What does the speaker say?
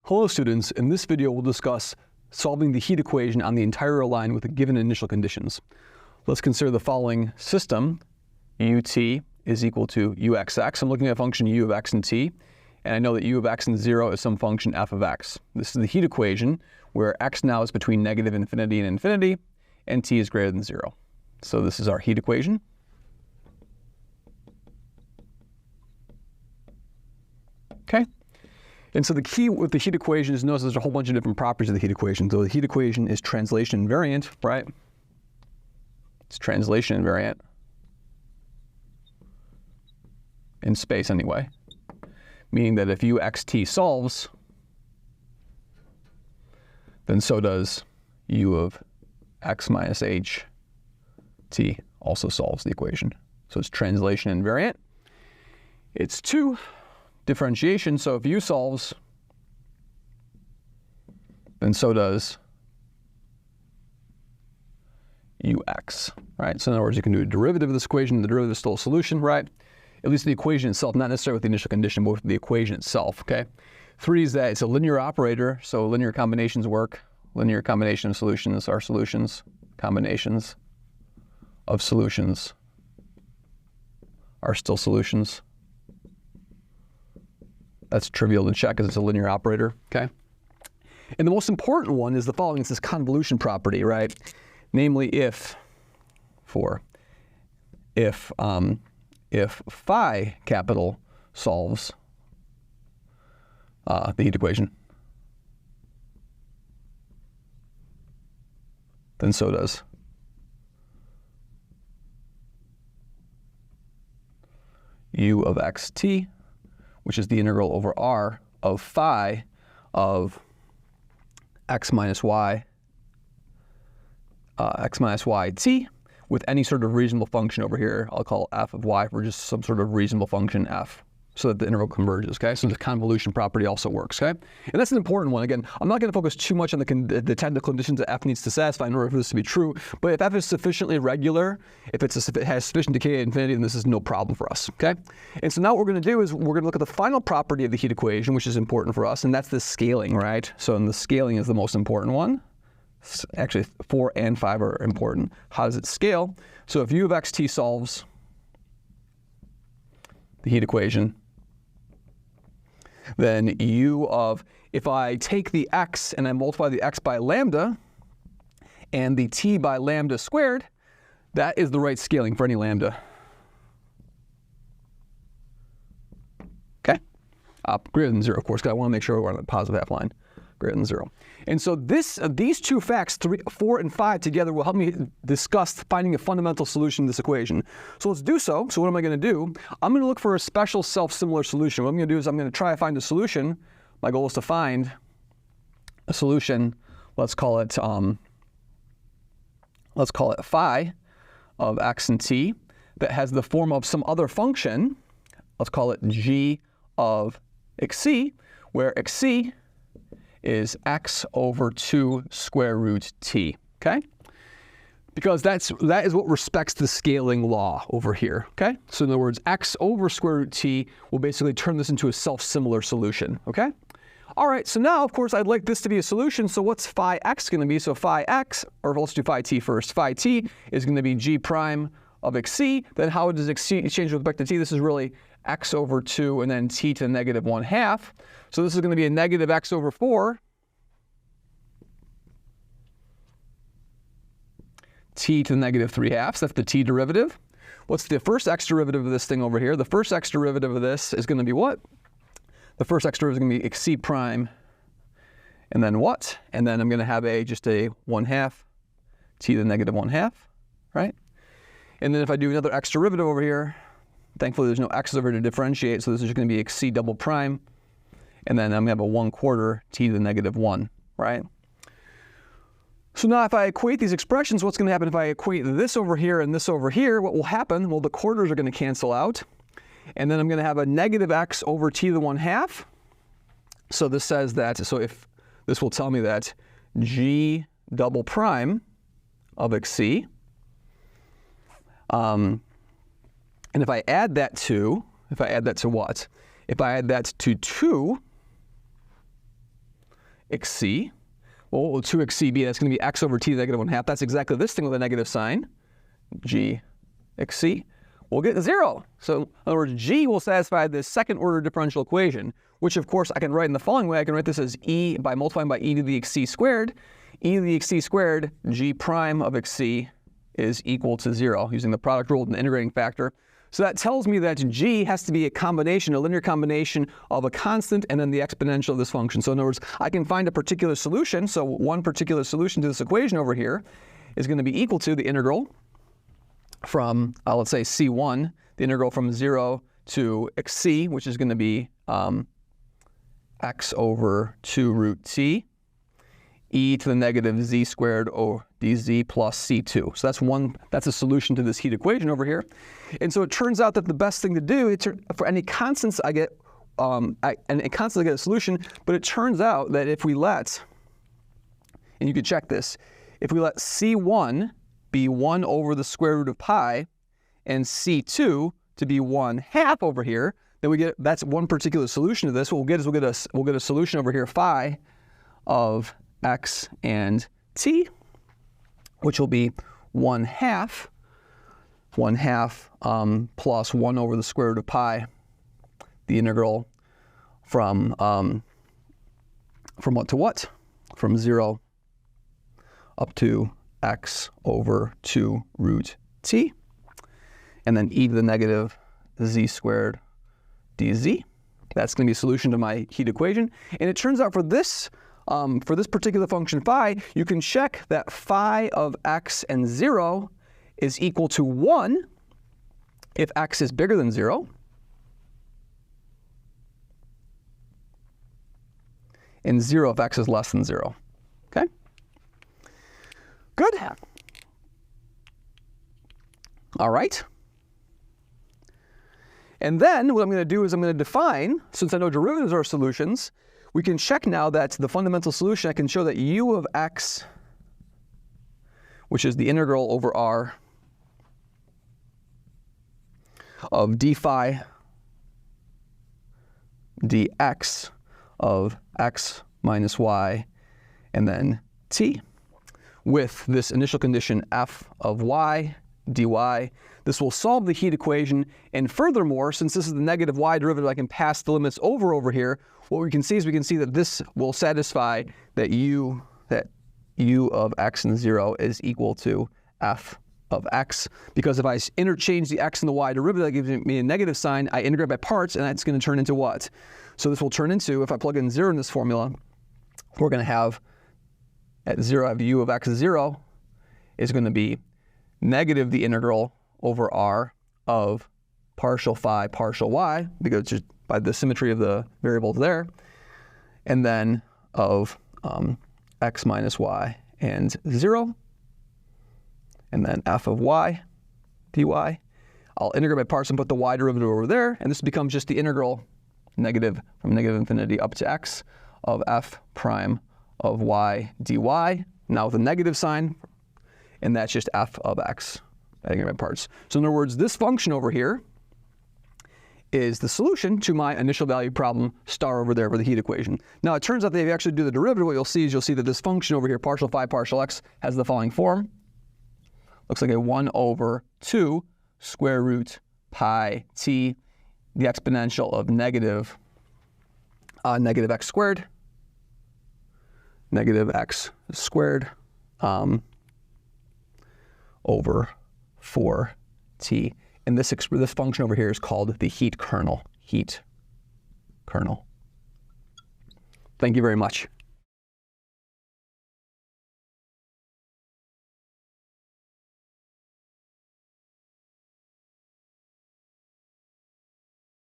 Hello students, in this video we'll discuss solving the heat equation on the entire line with the given initial conditions. Let's consider the following system. ut is equal to uxx. I'm looking at a function u of x and t, and I know that u of x and 0 is some function f of x. This is the heat equation where x now is between negative infinity and infinity, and t is greater than 0. So this is our heat equation. Okay. And so the key with the heat equation is notice there's a whole bunch of different properties of the heat equation. So the heat equation is translation invariant, right? It's translation invariant in space anyway, meaning that if uxt solves, then so does u of x minus h t also solves the equation. So it's translation invariant. It's 2. Differentiation, so if u solves, then so does ux, right? So in other words, you can do a derivative of this equation. The derivative is still a solution, right? At least the equation itself, not necessarily with the initial condition, but with the equation itself, okay? 3 is that it's a linear operator, so linear combinations work. Linear combination of solutions are solutions. Combinations of solutions are still solutions. That's trivial to check because it's a linear operator, okay? And the most important one is the following. It's this convolution property, right? Namely, if phi capital solves the heat equation, then so does u of xt, which is the integral over r of phi of x minus y t with any sort of reasonable function over here. I'll call f of y for just some sort of reasonable function f, so that the interval converges, okay? So the convolution property also works, okay? And that's an important one. Again, I'm not going to focus too much on the technical conditions that f needs to satisfy in order for this to be true, but if f is sufficiently regular, if it has sufficient decay at infinity, then this is no problem for us, okay? And so now what we're going to do is we're going to look at the final property of the heat equation, which is important for us, and that's the scaling, right? So and the scaling is the most important one. Actually, 4 and 5 are important. How does it scale? So if u of xt solves the heat equation, then u of, if I take the x and I multiply the x by lambda and the t by lambda squared, that is the right scaling for any lambda. Okay? Greater than 0, of course, because I want to make sure we're on the positive half line. Greater than 0. And so these two facts, 3, 4, and 5 together will help me discuss finding a fundamental solution to this equation. So let's do so. So what am I going to do? I'm going to look for a special self-similar solution. What I'm going to do is I'm going to try to find a solution. My goal is to find a solution. Let's call it phi of x and t that has the form of some other function. Let's call it g of xc, where xc is x over 2 square root t, okay? Because that is what respects the scaling law over here, okay? So in other words, x over square root t will basically turn this into a self-similar solution, okay? All right, so now, of course, I'd like this to be a solution, so what's phi x going to be? So phi x, or let's do phi t first. Phi t is going to be g prime of xc. Then how does xc change with respect to t? This is really x over 2 and then t to the negative 1/2. So this is going to be a negative x over 4 t to the negative 3/2. That's the t derivative. What's the first x derivative of this thing over here? The first x derivative of this is going to be what? The first x derivative is going to be xc prime, and then what? And then I'm going to have just a 1/2 t to the negative 1/2, right? And then if I do another x derivative over here, thankfully there's no x over here to differentiate, so this is just going to be xc double prime, and then I'm going to have a 1/4 t to the negative 1, right? So now if I equate these expressions, what's going to happen if I equate this over here and this over here? What will happen? Well, the quarters are going to cancel out. And then I'm going to have a negative x over t to the 1/2. So this says that, so if this will tell me that g double prime of xc, and if I add that to what? If I add that to 2, xc. Well, what will 2xc be? That's going to be x over t to the negative 1/2. That's exactly this thing with a negative sign, g xc. We'll get 0. So in other words, g will satisfy this second order differential equation, which of course I can write in the following way. I can write this as e by multiplying by e to the xc squared. E to the xc squared, g prime of xc is equal to 0 using the product rule and the integrating factor. So that tells me that g has to be a combination, a linear combination of a constant and then the exponential of this function. So in other words, I can find a particular solution. So one particular solution to this equation over here is going to be equal to the integral from, let's say, c1, the integral from 0 to xc, which is going to be x over 2 root t, e to the negative z squared over dz plus c2. So that's a solution to this heat equation over here. And so it turns out that the best thing to do, for any constants I get, I get a solution, but it turns out that if we let, and you could check this, if we let c1 be 1 over the square root of pi and c2 to be 1/2 over here, then we get, that's one particular solution to this. What we'll get is we'll get a solution over here, phi of x and t, which will be 1/2 plus 1 over the square root of pi, the integral from what to what? From 0 up to x over 2 root t, and then e to the negative z squared dz. That's going to be a solution to my heat equation. And it turns out for this particular function phi, you can check that phi of x and 0 is equal to 1 if x is bigger than 0, and 0 if x is less than 0. Okay? Good. All right. And then what I'm going to do is I'm going to define, since I know derivatives are solutions, we can check now that the fundamental solution, I can show that u of x, which is the integral over r of d phi dx of x minus y and then t, with this initial condition f of y dy. This will solve the heat equation, and furthermore, since this is the negative y derivative, I can pass the limits over here. What we can see is we can see that this will satisfy that u of x and 0 is equal to f of x, because if I interchange the x and the y derivative, that gives me a negative sign. I integrate by parts, and that's going to turn into what? So this will turn into, if I plug in 0 in this formula, we're going to have at 0, I have u of x 0 is going to be negative the integral over r of partial phi partial y, because just by the symmetry of the variables there, and then of x minus y and 0, and then f of y dy. I'll integrate by parts and put the y derivative over there, and this becomes just the integral from negative infinity up to x of f prime of y dy, now with a negative sign, and that's just f of x, integrate by parts. So in other words, this function over here is the solution to my initial value problem star over there for the heat equation. Now it turns out that if you actually do the derivative, what you'll see that this function over here, partial phi partial x, has the following form. Looks like a 1 over 2 square root pi t, the exponential of negative x squared, negative x squared over 4t. And this function over here is called the heat kernel. Heat kernel. Thank you very much.